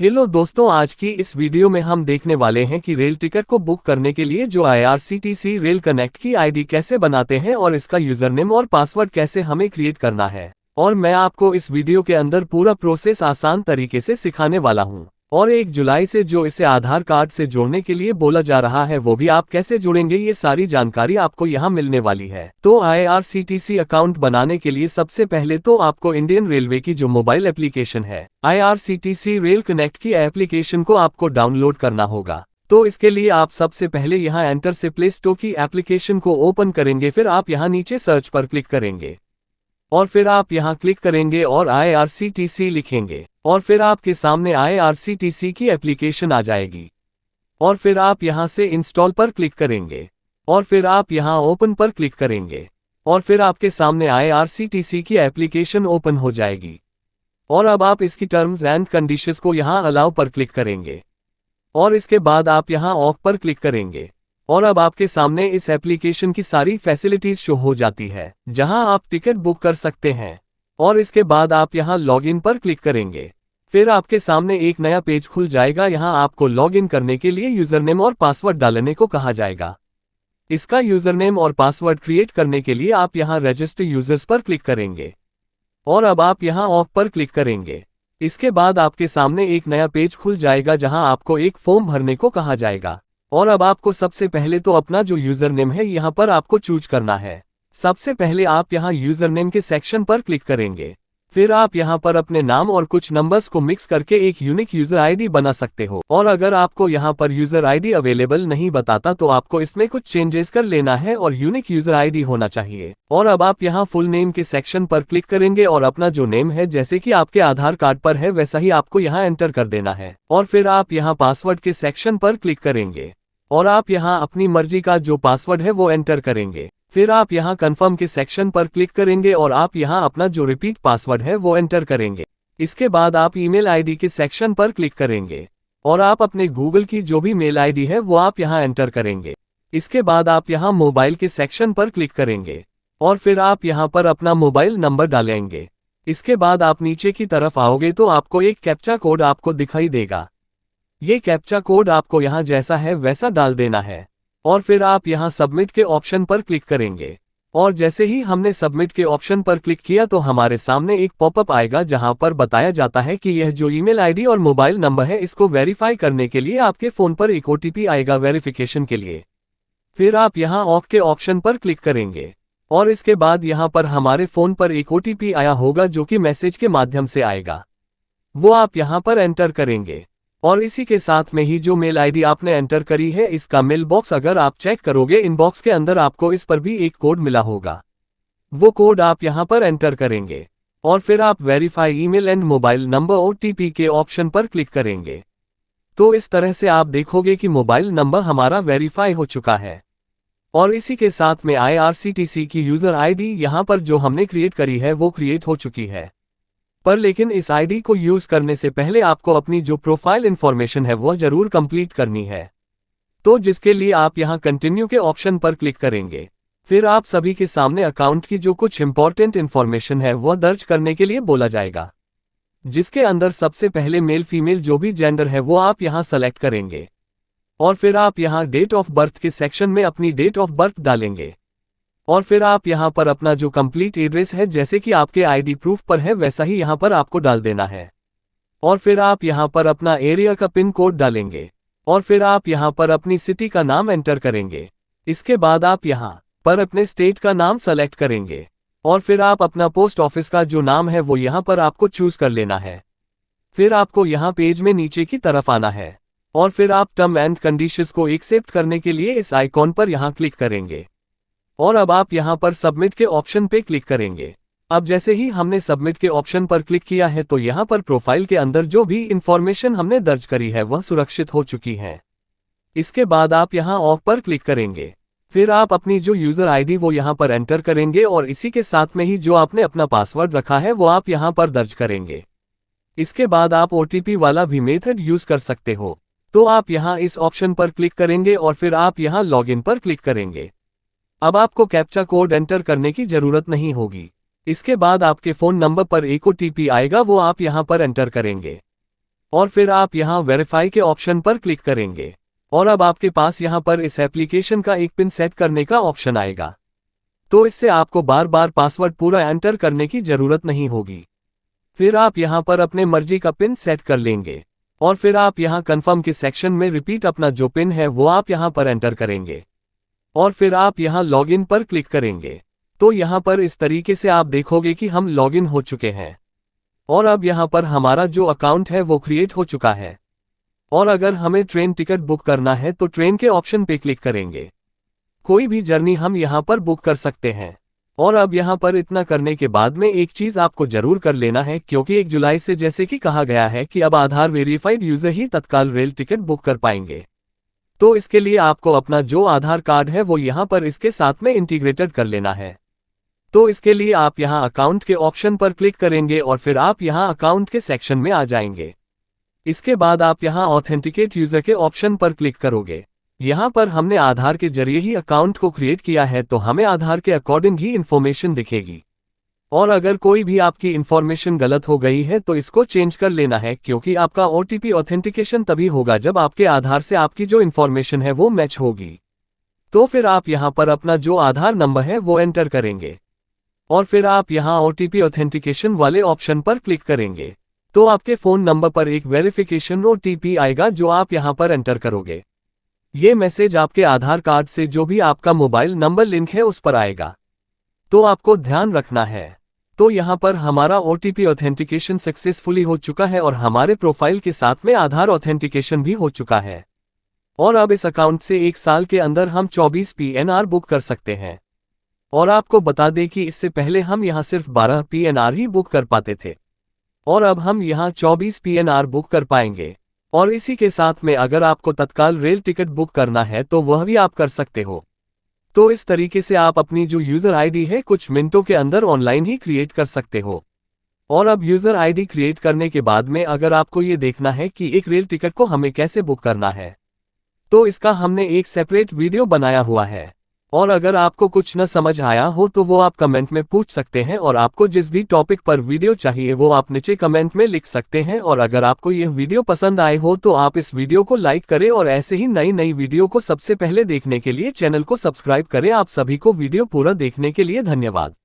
Hello दोस्तों, आज की इस वीडियो में हम देखने वाले हैं कि रेल टिकट को बुक करने के लिए जो IRCTC रेल कनेक्ट की आईडी कैसे बनाते हैं और इसका यूजर नेम और पासवर्ड कैसे हमें क्रिएट करना है। और मैं आपको इस वीडियो के अंदर पूरा प्रोसेस आसान तरीके से सिखाने वाला हूं। और 1 जुलाई से जो इसे आधार कार्ड से जोड़ने के लिए बोला जा रहा है वो भी आप कैसे जुड़ेंगे, ये सारी जानकारी आपको यहाँ मिलने वाली है। तो IRCTC अकाउंट बनाने के लिए सबसे पहले तो आपको इंडियन रेलवे की जो मोबाइल एप्लीकेशन है IRCTC रेल कनेक्ट की एप्लीकेशन को आपको डाउनलोड करना होगा। तो इसके लिए आप सबसे पहले यहाँ एंटर से प्ले स्टोर की एप्लीकेशन को ओपन करेंगे, फिर आप यहाँ नीचे सर्च पर क्लिक करेंगे और फिर आप यहाँ क्लिक करेंगे और IRCTC लिखेंगे और फिर आपके सामने IRCTC की एप्लीकेशन आ जाएगी और फिर आप यहाँ से इंस्टॉल पर क्लिक करेंगे और फिर आप यहाँ ओपन पर क्लिक करेंगे और फिर आपके सामने IRCTC की एप्लीकेशन ओपन हो जाएगी। और अब आप इसकी टर्म्स एंड कंडीशंस को यहाँ अलाउ पर क्लिक करेंगे और इसके बाद आप यहाँ ऑफ पर क्लिक करेंगे और अब आपके सामने इस एप्लीकेशन की सारी फैसिलिटीज शो हो जाती है, जहां आप टिकट बुक कर सकते हैं। और इसके बाद आप यहां लॉगिन पर क्लिक करेंगे, फिर आपके सामने एक नया पेज खुल जाएगा। यहां आपको लॉगिन करने के लिए यूजरनेम और पासवर्ड डालने को कहा जाएगा। इसका यूजरनेम और पासवर्ड क्रिएट करने के लिए आप यहां रजिस्टर यूजर्स पर क्लिक करेंगे और अब आप यहां ऑफ पर क्लिक करेंगे। इसके बाद आपके सामने एक नया पेज खुल जाएगा, जहां आपको एक फॉर्म भरने को कहा जाएगा। और अब आपको सबसे पहले तो अपना जो यूजर नेम है यहाँ पर आपको चूज करना है। सबसे पहले आप यहाँ यूजर नेम के सेक्शन पर क्लिक करेंगे, फिर आप यहाँ पर अपने नाम और कुछ नंबर्स को मिक्स करके एक यूनिक यूजर आईडी बना सकते हो। और अगर आपको यहाँ पर यूजर आईडी अवेलेबल नहीं बताता तो आपको इसमें कुछ चेंजेस कर लेना है और यूनिक यूजर आईडी होना चाहिए। और अब आप यहाँ फुल नेम के सेक्शन पर क्लिक करेंगे और अपना जो नेम है जैसे कि आपके आधार कार्ड पर है वैसा ही आपको यहाँ एंटर कर देना है। और फिर आप यहाँ पासवर्ड के सेक्शन पर क्लिक करेंगे और आप यहाँ अपनी मर्जी का जो पासवर्ड है वो एंटर करेंगे। फिर आप यहाँ कंफर्म के सेक्शन पर क्लिक करेंगे और आप यहाँ अपना जो रिपीट पासवर्ड है वो एंटर करेंगे। इसके बाद आप ईमेल आईडी के सेक्शन पर क्लिक करेंगे और आप अपने गूगल की जो भी मेल आईडी है वो आप यहाँ एंटर करेंगे। इसके बाद आप यहाँ मोबाइल के सेक्शन पर क्लिक करेंगे और फिर आप यहाँ पर अपना मोबाइल नंबर डालेंगे। इसके बाद आप नीचे की तरफ आओगे तो आपको एक कैप्चा कोड आपको दिखाई देगा। ये कैप्चा कोड आपको यहाँ जैसा है वैसा डाल देना है और फिर आप यहाँ सबमिट के ऑप्शन पर क्लिक करेंगे। और जैसे ही हमने सबमिट के ऑप्शन पर क्लिक किया तो हमारे सामने एक पॉपअप आएगा, जहां पर बताया जाता है कि यह जो ईमेल आईडी और मोबाइल नंबर है इसको वेरीफाई करने के लिए आपके फ़ोन पर एक OTP आएगा वेरिफिकेशन के लिए। फिर आप यहाँ ऑफ के ऑप्शन पर क्लिक करेंगे और इसके बाद यहाँ पर हमारे फ़ोन पर एक OTP आया होगा जो कि मैसेज के माध्यम से आएगा, वो आप यहाँ पर एंटर करेंगे। और इसी के साथ में ही जो मेल आईडी आपने एंटर करी है इसका मेल बॉक्स अगर आप चेक करोगे, इनबॉक्स के अंदर आपको इस पर भी एक कोड मिला होगा, वो कोड आप यहाँ पर एंटर करेंगे और फिर आप verify email and mobile number OTP के ऑप्शन पर क्लिक करेंगे। तो इस तरह से आप देखोगे कि मोबाइल नंबर हमारा वेरीफाई हो चुका है। और इसी के साथ में IRCTC की यूजर आईडी यहाँ पर जो हमने क्रिएट करी है वो क्रिएट हो चुकी है। पर लेकिन इस आईडी को यूज करने से पहले आपको अपनी जो प्रोफाइल इंफॉर्मेशन है वो जरूर कंप्लीट करनी है। तो जिसके लिए आप यहाँ कंटिन्यू के ऑप्शन पर क्लिक करेंगे। फिर आप सभी के सामने अकाउंट की जो कुछ इंपॉर्टेंट इंफॉर्मेशन है वह दर्ज करने के लिए बोला जाएगा, जिसके अंदर सबसे पहले मेल फीमेल जो भी जेंडर है वो आप यहाँ सेलेक्ट करेंगे और फिर आप यहाँ डेट ऑफ बर्थ के सेक्शन में अपनी डेट ऑफ बर्थ डालेंगे और फिर आप यहाँ पर अपना जो कंप्लीट एड्रेस है जैसे कि आपके आईडी प्रूफ पर है वैसा ही यहाँ पर आपको डाल देना है। और फिर आप यहाँ पर अपना एरिया का पिन कोड डालेंगे और फिर आप यहाँ पर अपनी सिटी का नाम एंटर करेंगे। इसके बाद आप यहाँ पर अपने स्टेट का नाम सेलेक्ट करेंगे और फिर आप अपना पोस्ट ऑफिस का जो नाम है वो यहाँ पर आपको चूज कर लेना है। फिर आपको यहाँ पेज में नीचे की तरफ आना है और फिर आप टर्म एंड कंडीशंस को एक्सेप्ट करने के लिए इस आइकॉन पर यहाँ क्लिक करेंगे और अब आप यहाँ पर सबमिट के ऑप्शन पे क्लिक करेंगे। अब जैसे ही हमने सबमिट के ऑप्शन पर क्लिक किया है तो यहाँ पर प्रोफाइल के अंदर जो भी इंफॉर्मेशन हमने दर्ज करी है वह सुरक्षित हो चुकी है। इसके बाद आप यहाँ ऑफ पर क्लिक करेंगे, फिर आप अपनी जो यूजर आईडी वो यहाँ पर एंटर करेंगे और इसी के साथ में ही जो आपने अपना पासवर्ड रखा है वो आप यहाँ पर दर्ज करेंगे। इसके बाद आप OTP वाला भी मेथड यूज कर सकते हो। तो आप यहाँ इस ऑप्शन पर क्लिक करेंगे और फिर आप यहाँ लॉगिन पर क्लिक करेंगे। अब आपको कैप्चा कोड एंटर करने की जरूरत नहीं होगी। इसके बाद आपके फ़ोन नंबर पर एक OTP आएगा, वो आप यहाँ पर एंटर करेंगे और फिर आप यहाँ वेरीफाई के ऑप्शन पर क्लिक करेंगे और अब आपके पास यहाँ पर इस एप्लीकेशन का एक पिन सेट करने का ऑप्शन आएगा। तो इससे आपको बार बार पासवर्ड पूरा एंटर करने की जरूरत नहीं होगी। फिर आप यहाँ पर अपने मर्जी का पिन सेट कर लेंगे और फिर आप यहाँ कन्फर्म के सेक्शन में रिपीट अपना जो पिन है वो आप यहाँ पर एंटर करेंगे और फिर आप यहाँ लॉगिन पर क्लिक करेंगे। तो यहाँ पर इस तरीके से आप देखोगे कि हम लॉगिन हो चुके हैं और अब यहाँ पर हमारा जो अकाउंट है वो क्रिएट हो चुका है। और अगर हमें ट्रेन टिकट बुक करना है तो ट्रेन के ऑप्शन पे क्लिक करेंगे। कोई भी जर्नी हम यहाँ पर बुक कर सकते हैं। और अब यहाँ पर इतना करने के बाद में एक चीज़ आपको जरूर कर लेना है, क्योंकि 1 जुलाई से जैसे कि कहा गया है कि अब आधार वेरीफाइड यूजर ही तत्काल रेल टिकट बुक कर पाएंगे। तो इसके लिए आपको अपना जो आधार कार्ड है वो यहाँ पर इसके साथ में इंटीग्रेटेड कर लेना है। तो इसके लिए आप यहाँ अकाउंट के ऑप्शन पर क्लिक करेंगे और फिर आप यहाँ अकाउंट के सेक्शन में आ जाएंगे। इसके बाद आप यहाँ ऑथेंटिकेट यूजर के ऑप्शन पर क्लिक करोगे। यहाँ पर हमने आधार के जरिए ही अकाउंट को क्रिएट किया है तो हमें आधार के अकॉर्डिंग ही इन्फॉर्मेशन दिखेगी। और अगर कोई भी आपकी इन्फॉर्मेशन गलत हो गई है तो इसको चेंज कर लेना है, क्योंकि आपका OTP ऑथेंटिकेशन तभी होगा जब आपके आधार से आपकी जो इन्फॉर्मेशन है वो मैच होगी। तो फिर आप यहाँ पर अपना जो आधार नंबर है वो एंटर करेंगे और फिर आप यहाँ OTP ऑथेंटिकेशन वाले ऑप्शन पर क्लिक करेंगे। तो आपके फ़ोन नंबर पर एक वेरिफिकेशन OTP आएगा जो आप यहाँ पर एंटर करोगे। ये मैसेज आपके आधार कार्ड से जो भी आपका मोबाइल नंबर लिंक है उस पर आएगा। तो आपको ध्यान रखना है। तो यहाँ पर हमारा OTP ऑथेंटिकेशन सक्सेसफुली हो चुका है और हमारे प्रोफाइल के साथ में आधार ऑथेंटिकेशन भी हो चुका है। और अब इस अकाउंट से 1 साल के अंदर हम 24 PNR बुक कर सकते हैं। और आपको बता दें कि इससे पहले हम यहाँ सिर्फ 12 PNR ही बुक कर पाते थे और अब हम यहाँ 24 PNR बुक कर पाएंगे। और इसी के साथ में अगर आपको तत्काल रेल टिकट बुक करना है तो वह भी आप कर सकते हो। तो इस तरीके से आप अपनी जो यूज़र आईडी है कुछ मिनटों के अंदर ऑनलाइन ही क्रिएट कर सकते हो। और अब यूज़र आईडी क्रिएट करने के बाद में अगर आपको ये देखना है कि एक रेल टिकट को हमें कैसे बुक करना है तो इसका हमने एक सेपरेट वीडियो बनाया हुआ है। और अगर आपको कुछ न समझ आया हो तो वो आप कमेंट में पूछ सकते हैं और आपको जिस भी टॉपिक पर वीडियो चाहिए वो आप नीचे कमेंट में लिख सकते हैं। और अगर आपको यह वीडियो पसंद आए हो तो आप इस वीडियो को लाइक करें और ऐसे ही नई नई वीडियो को सबसे पहले देखने के लिए चैनल को सब्सक्राइब करें। आप सभी को वीडियो पूरा देखने के लिए धन्यवाद।